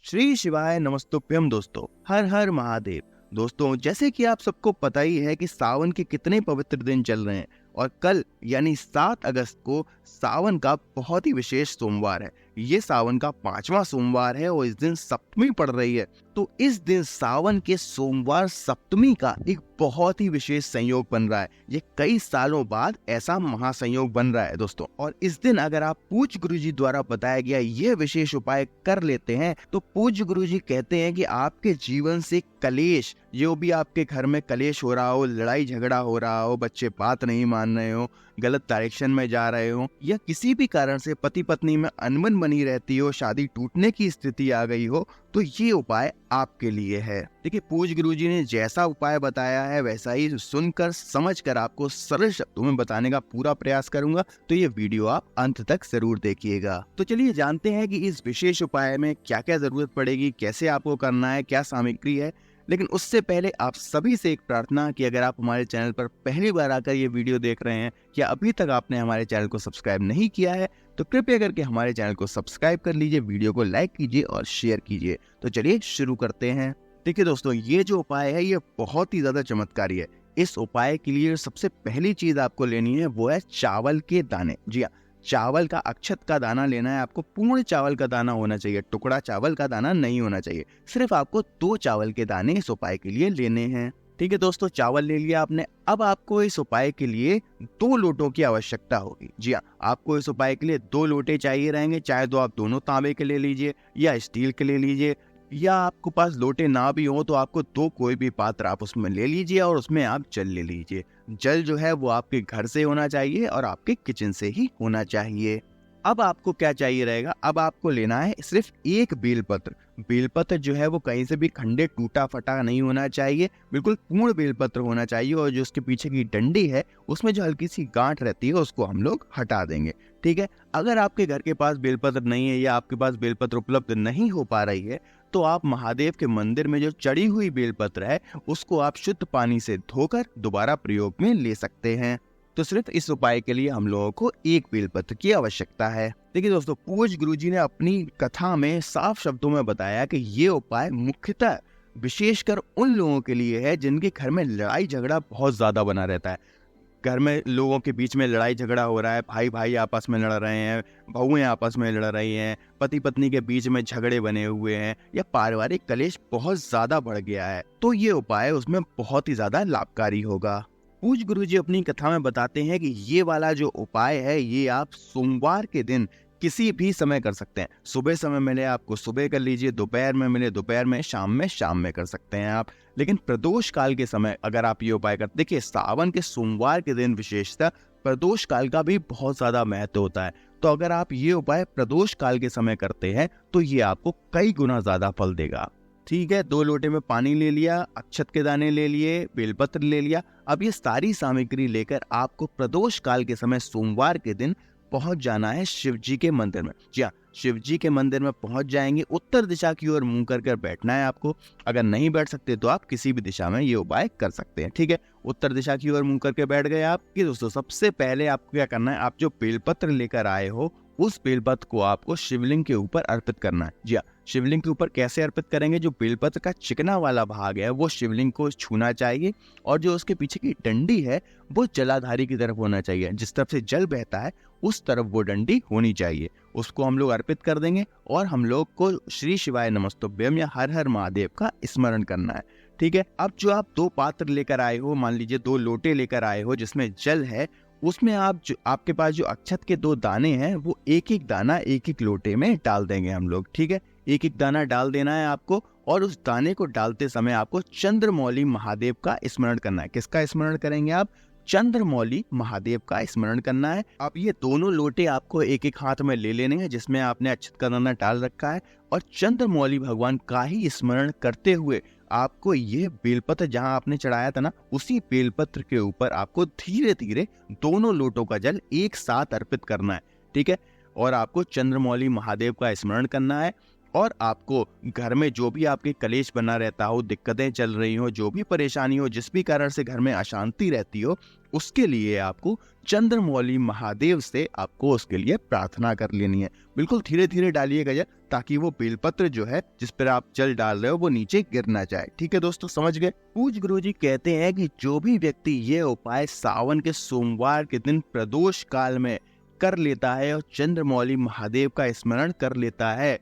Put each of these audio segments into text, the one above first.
श्री शिवाय नमस्तुभ्यम दोस्तों। हर हर महादेव। दोस्तों, जैसे कि आप सबको पता ही है कि सावन के कितने पवित्र दिन चल रहे हैं और कल यानी 7 अगस्त को सावन का बहुत ही विशेष सोमवार है। ये सावन का 5वां सोमवार है और इस दिन सप्तमी पड़ रही है। तो इस दिन सावन के सोमवार सप्तमी का एक बहुत ही विशेष संयोग बन रहा है। ये कई सालों बाद ऐसा महासंयोग बन रहा है दोस्तों। और इस दिन अगर आप पूज्य गुरुजी द्वारा बताया गया यह विशेष उपाय कर लेते हैं तो पूज्य गुरुजी कहते हैं कि आपके जीवन से कलेश, जो भी आपके घर में कलेश हो रहा हो, लड़ाई झगड़ा हो रहा हो, बच्चे बात नहीं मान रहे हो, गलत डायरेक्शन में जा रहे हो, या किसी भी कारण से पति पत्नी में अनबन बनी रहती हो, शादी टूटने की स्थिति आ गई हो, तो ये उपाय आपके लिए है। देखिए, पूज्य गुरुजी ने जैसा उपाय बताया है वैसा ही सुनकर समझकर आपको सरल शब्दों में बताने का पूरा प्रयास करूंगा, तो ये वीडियो आप अंत तक जरूर देखिएगा। तो चलिए जानते हैं कि इस विशेष उपाय में क्या क्या जरूरत पड़ेगी, कैसे आपको करना है, क्या सामग्री है। लेकिन उससे पहले आप सभी से एक प्रार्थना कि अगर आप हमारे चैनल पर पहली बार आकर ये वीडियो देख रहे हैं या अभी तक आपने हमारे चैनल को सब्सक्राइब नहीं किया है तो कृपया करके हमारे चैनल को सब्सक्राइब कर लीजिए, वीडियो को लाइक कीजिए और शेयर कीजिए। तो चलिए शुरू करते हैं। देखिए दोस्तों, ये जो उपाय है ये बहुत ही ज्यादा चमत्कारी है। इस उपाय के लिए सबसे पहली चीज आपको लेनी है वो है चावल के दाने। जी हाँ, चावल का अक्षत का दाना लेना है आपको। पूर्ण चावल का दाना होना चाहिए, टुकड़ा चावल का दाना नहीं होना चाहिए। सिर्फ आपको 2 चावल के दाने इस उपाय के लिए लेने हैं। ठीक है दोस्तों, चावल ले लिया आपने। अब आपको इस उपाय के लिए 2 लोटों की आवश्यकता होगी। जी हाँ, आपको इस उपाय के लिए 2 लोटे चाहिए रहेंगे। चाहे तो आप दोनों तांबे के ले लीजिए या स्टील के ले लीजिए, या आपके पास लोटे ना भी हो तो आपको 2 कोई भी पात्र आप उसमें ले लीजिए और उसमें आप जल ले लीजिए। जल जो है वो आपके घर से होना चाहिए और आपके किचन से ही होना चाहिए। अब आपको क्या चाहिए रहेगा, अब आपको लेना है सिर्फ 1 बेलपत्र। बेलपत्र जो है वो कहीं से भी खंडे टूटा फटा नहीं होना चाहिए, बिल्कुल पूर्ण बेलपत्र होना चाहिए। और जो उसके पीछे की डंडी है उसमें जो हल्की सी गांठ रहती है उसको हम लोग हटा देंगे। ठीक है, अगर आपके घर के पास बेलपत्र नहीं है या आपके पास बेलपत्र उपलब्ध नहीं हो पा रही है तो आप महादेव के मंदिर में जो चढ़ी हुई बेलपत्र है उसको आप शुद्ध पानी से धोकर दोबारा प्रयोग में ले सकते हैं। तो सिर्फ इस उपाय के लिए हम लोगों को 1 बेलपत्र की आवश्यकता है। देखिए दोस्तों, पूज्य गुरुजी ने अपनी कथा में साफ शब्दों में बताया कि ये उपाय मुख्यतः विशेषकर उन लोगों के लिए है जिनके घर में लड़ाई झगड़ा बहुत ज्यादा बना रहता है। घर में लोगों के बीच में लड़ाई झगड़ा हो रहा है, भाई भाई आपस में लड़ रहे हैं, बहुएं आपस में लड़ रही हैं, पति पत्नी के बीच में झगड़े बने हुए हैं, या पारिवारिक कलेश बहुत ज्यादा बढ़ गया है, तो ये उपाय उसमें बहुत ही ज्यादा लाभकारी होगा। पूज्य गुरुजी अपनी कथा में बताते हैं कि ये वाला जो उपाय है ये आप सोमवार के दिन किसी भी समय कर सकते हैं। सुबह समय मिले आपको सुबह कर लीजिए, दोपहर में मिले दोपहर में, शाम में कर सकते हैं आप। लेकिन प्रदोष काल के समय अगर आप ये उपाय करते, देखिए सावन के सोमवार के दिन विशेषतः प्रदोष काल का भी बहुत ज्यादा महत्व होता है। तो अगर आप ये उपाय प्रदोष काल के समय करते हैं तो ये आपको कई गुना ज्यादा फल देगा। ठीक है, 2 लोटे में पानी ले लिया, अक्षत के दाने ले लिए, बेलपत्र ले लिया। अब ये सारी सामग्री लेकर आपको प्रदोष काल के समय सोमवार के दिन पहुंच जाना है शिव जी के मंदिर में। जी हाँ, शिव जी के मंदिर में पहुंच जाएंगे, उत्तर दिशा की ओर मुंह कर बैठना है आपको। अगर नहीं बैठ सकते तो आप किसी भी दिशा में ये उपाय कर सकते हैं। ठीक है, उत्तर दिशा की ओर मुंह करके बैठ गए आप। कि दोस्तों, सबसे पहले आपको क्या करना है, आप जो बेलपत्र लेकर आए हो उस बेलपत्र को आपको शिवलिंग के ऊपर अर्पित करना है। जी हाँ, शिवलिंग के ऊपर कैसे अर्पित करेंगे, जो बेलपत्र का चिकना वाला भाग है वो शिवलिंग को छूना चाहिए और जो उसके पीछे की डंडी है वो जलाधारी की तरफ होना चाहिए। जिस तरफ से जल बहता है उस तरफ वो डंडी होनी चाहिए। उसको हम लोग अर्पित कर देंगे और हम लोग को श्री शिवाय नमस्तुभ्यम या हर हर महादेव का स्मरण करना है। ठीक है, अब जो आप 2 पात्र लेकर आए हो, मान लीजिए 2 लोटे लेकर आए हो जिसमें जल है, उसमें आप जो आपके पास जो अक्षत के 2 दाने हैं वो एक दाना एक लोटे में डाल देंगे हम लोग। ठीक है, एक दाना डाल देना है आपको और उस दाने को डालते समय आपको चंद्रमौली महादेव का स्मरण करना है। किसका स्मरण करेंगे आप? चंद्रमौली महादेव का स्मरण करना है। अब ये दोनों लोटे आपको एक हाथ में ले लेने हैं जिसमें आपने अक्षत का दाना डाल रखा है और चंद्रमौली भगवान का ही स्मरण करते हुए आपको ये बेलपत्र जहां आपने चढ़ाया था ना, उसी बेलपत्र के ऊपर आपको धीरे धीरे दोनों लोटों का जल एक साथ अर्पित करना है। ठीक है, और आपको चंद्रमौली महादेव का स्मरण करना है और आपको घर में जो भी आपके कलेश बना रहता हो, दिक्कतें चल रही हो, जो भी परेशानी हो, जिस भी कारण से घर में अशांति रहती हो, उसके लिए आपको चंद्रमौली महादेव से आपको उसके लिए प्रार्थना कर लेनी है। बिल्कुल धीरे धीरे डालिएगा जल, ताकि वो बेलपत्र जो है जिस पर आप जल डाल रहे हो वो नीचे गिर ना जाए। ठीक है दोस्तों, समझ गए। पूज्य गुरुजी कहते हैं कि जो भी व्यक्ति ये उपाय सावन के सोमवार के दिन प्रदोष काल में कर लेता है और चंद्रमौली महादेव का स्मरण कर लेता है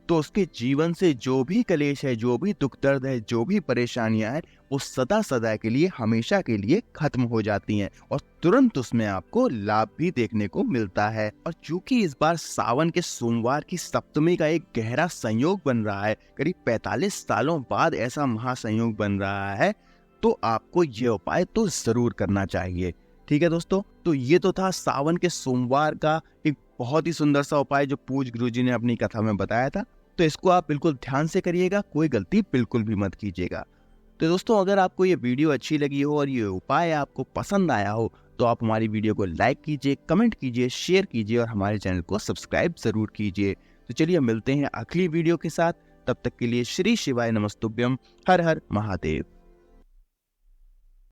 तो उसके जीवन से जो भी कलेश है, जो भी दुख दर्द है, जो भी परेशानियां हैं, वो सदा सदा के लिए, हमेशा के लिए खत्म हो जाती हैं और तुरंत उसमें आपको लाभ भी देखने को मिलता है। और चूंकि इस बार सावन के सोमवार की सप्तमी का एक गहरा संयोग बन रहा है, करीब 45 सालों बाद ऐसा महासंयोग बन रहा है, तो आपको ये उपाय तो जरूर करना चाहिए। ठीक है दोस्तों, तो ये तो था सावन के सोमवार का एक बहुत ही सुंदर सा उपाय जो पूज्य गुरुजी ने अपनी कथा में बताया था। तो इसको आप बिल्कुल ध्यान से करिएगा, कोई गलती बिल्कुल भी मत कीजिएगा। तो दोस्तों, अगर आपको ये वीडियो अच्छी लगी हो और ये उपाय आपको पसंद आया हो तो आप हमारी वीडियो को लाइक कीजिए, कमेंट कीजिए, शेयर कीजिए और हमारे चैनल को सब्सक्राइब जरूर कीजिए। तो चलिए मिलते हैं अगली वीडियो के साथ, तब तक के लिए श्री शिवाय नमस्तुभ्यम। हर हर महादेव।